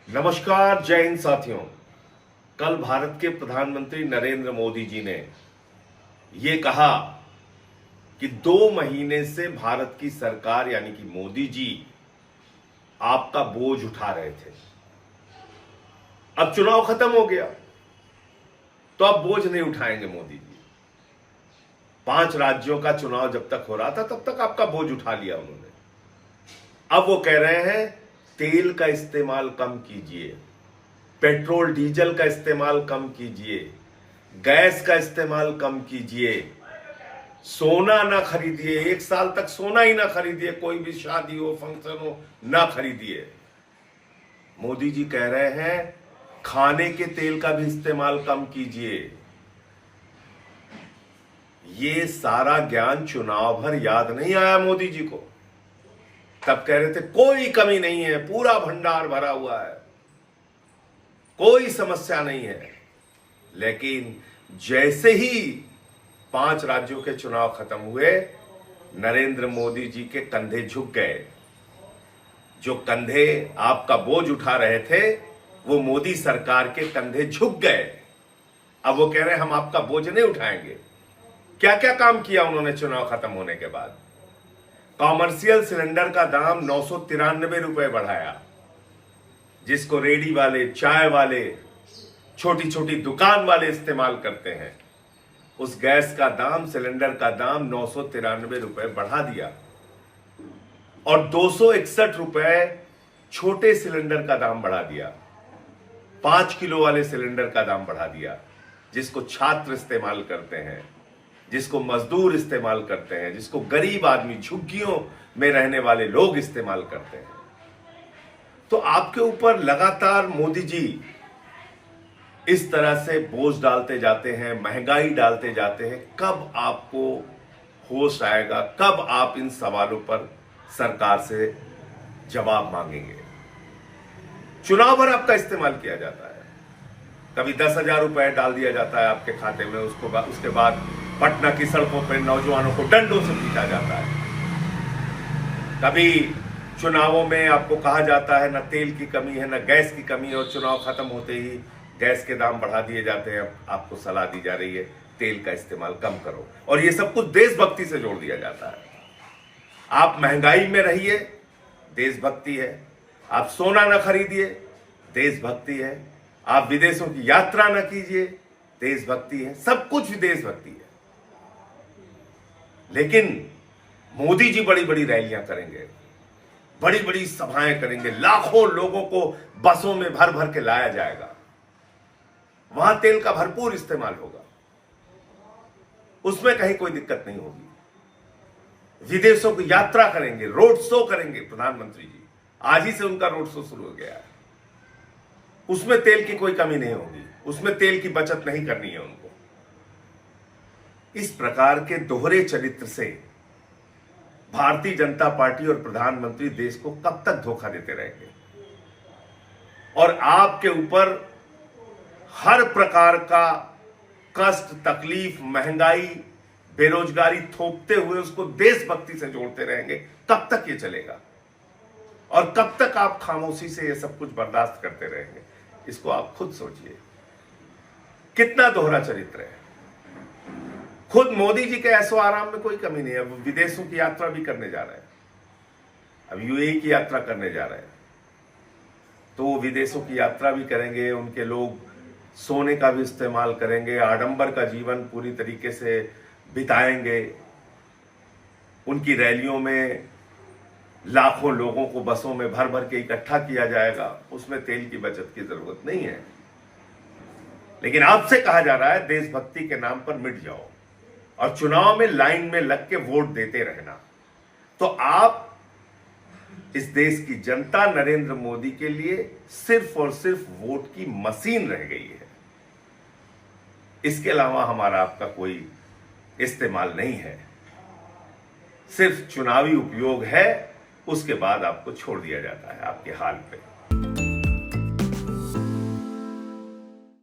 नमस्कार, जय हिंद साथियों। कल भारत के प्रधानमंत्री नरेंद्र मोदी जी ने ये कहा कि 2 महीने से भारत की सरकार यानी कि मोदी जी आपका बोझ उठा रहे थे। अब चुनाव खत्म हो गया तो अब बोझ नहीं उठाएंगे मोदी जी। 5 राज्यों का चुनाव जब तक हो रहा था तब तक आपका बोझ उठा लिया उन्होंने। अब वो कह रहे हैं तेल का इस्तेमाल कम कीजिए, पेट्रोल डीजल का इस्तेमाल कम कीजिए, गैस का इस्तेमाल कम कीजिए, सोना ना खरीदिए, 1 साल तक सोना ही ना खरीदिए, कोई भी शादी हो फंक्शन हो ना खरीदिए। मोदी जी कह रहे हैं खाने के तेल का भी इस्तेमाल कम कीजिए। ये सारा ज्ञान चुनाव भर याद नहीं आया मोदी जी को। तब कह रहे थे कोई कमी नहीं है, पूरा भंडार भरा हुआ है, कोई समस्या नहीं है। लेकिन जैसे ही 5 राज्यों के चुनाव खत्म हुए, नरेंद्र मोदी जी के कंधे झुक गए। जो कंधे आपका बोझ उठा रहे थे वो मोदी सरकार के कंधे झुक गए। अब वो कह रहे हैं हम आपका बोझ नहीं उठाएंगे। क्या क्या काम किया उन्होंने चुनाव खत्म होने के बाद? कॉमर्शियल सिलेंडर का दाम 993 रुपए बढ़ाया, जिसको रेडी वाले, चाय वाले, छोटी छोटी दुकान वाले इस्तेमाल करते हैं। उस गैस का दाम, सिलेंडर का दाम 993 रुपए बढ़ा दिया और 261 रुपए छोटे सिलेंडर का दाम बढ़ा दिया। 5 किलो वाले सिलेंडर का दाम बढ़ा दिया, जिसको छात्र इस्तेमाल करते हैं, जिसको मजदूर इस्तेमाल करते हैं, जिसको गरीब आदमी, झुग्गियों में रहने वाले लोग इस्तेमाल करते हैं। तो आपके ऊपर लगातार मोदी जी इस तरह से बोझ डालते जाते हैं, महंगाई डालते जाते हैं। कब आपको होश आएगा? कब आप इन सवालों पर सरकार से जवाब मांगेंगे? चुनाव भर आपका इस्तेमाल किया जाता है। कभी 10,000 रुपए डाल दिया जाता है आपके खाते में, उसके बाद पटना की सड़कों पर नौजवानों को डंडों से पीटा जाता है। कभी चुनावों में आपको कहा जाता है न तेल की कमी है न गैस की कमी है, और चुनाव खत्म होते ही गैस के दाम बढ़ा दिए जाते हैं। आपको सलाह दी जा रही है तेल का इस्तेमाल कम करो, और ये सब कुछ देशभक्ति से जोड़ दिया जाता है। आप महंगाई में रहिए, देशभक्ति है। आप सोना न खरीदिए, देशभक्ति है। आप विदेशों की यात्रा न कीजिए, देशभक्ति है। सब कुछ देशभक्ति है। लेकिन मोदी जी बड़ी बड़ी रैलियां करेंगे, बड़ी बड़ी सभाएं करेंगे, लाखों लोगों को बसों में भर भर के लाया जाएगा, वहां तेल का भरपूर इस्तेमाल होगा, उसमें कहीं कोई दिक्कत नहीं होगी। विदेशों की यात्रा करेंगे, रोड शो करेंगे प्रधानमंत्री जी। आज ही से उनका रोड शो शुरू हो गया है। उसमें तेल की कोई कमी नहीं होगी, उसमें तेल की बचत नहीं करनी है उनको। इस प्रकार के दोहरे चरित्र से भारतीय जनता पार्टी और प्रधानमंत्री देश को कब तक धोखा देते रहेंगे? और आपके ऊपर हर प्रकार का कष्ट, तकलीफ, महंगाई, बेरोजगारी थोपते हुए उसको देशभक्ति से जोड़ते रहेंगे। कब तक ये चलेगा? और कब तक आप खामोशी से ये सब कुछ बर्दाश्त करते रहेंगे? इसको आप खुद सोचिए। कितना दोहरा चरित्र है। खुद मोदी जी के ऐशो आराम में कोई कमी नहीं है। अब विदेशों की यात्रा भी करने जा रहे हैं, अब यूएई की यात्रा करने जा रहे हैं, तो विदेशों की यात्रा भी करेंगे। उनके लोग सोने का भी इस्तेमाल करेंगे, आडंबर का जीवन पूरी तरीके से बिताएंगे। उनकी रैलियों में लाखों लोगों को बसों में भर भर के इकट्ठा किया जाएगा, उसमें तेल की बचत की जरूरत नहीं है। लेकिन आपसे कहा जा रहा है देशभक्ति के नाम पर मिट जाओ और चुनाव में लाइन में लग के वोट देते रहना। तो आप इस देश की जनता नरेंद्र मोदी के लिए सिर्फ और सिर्फ वोट की मशीन रह गई है। इसके अलावा हमारा आपका कोई इस्तेमाल नहीं है। सिर्फ चुनावी उपयोग है, उसके बाद आपको छोड़ दिया जाता है आपके हाल पे।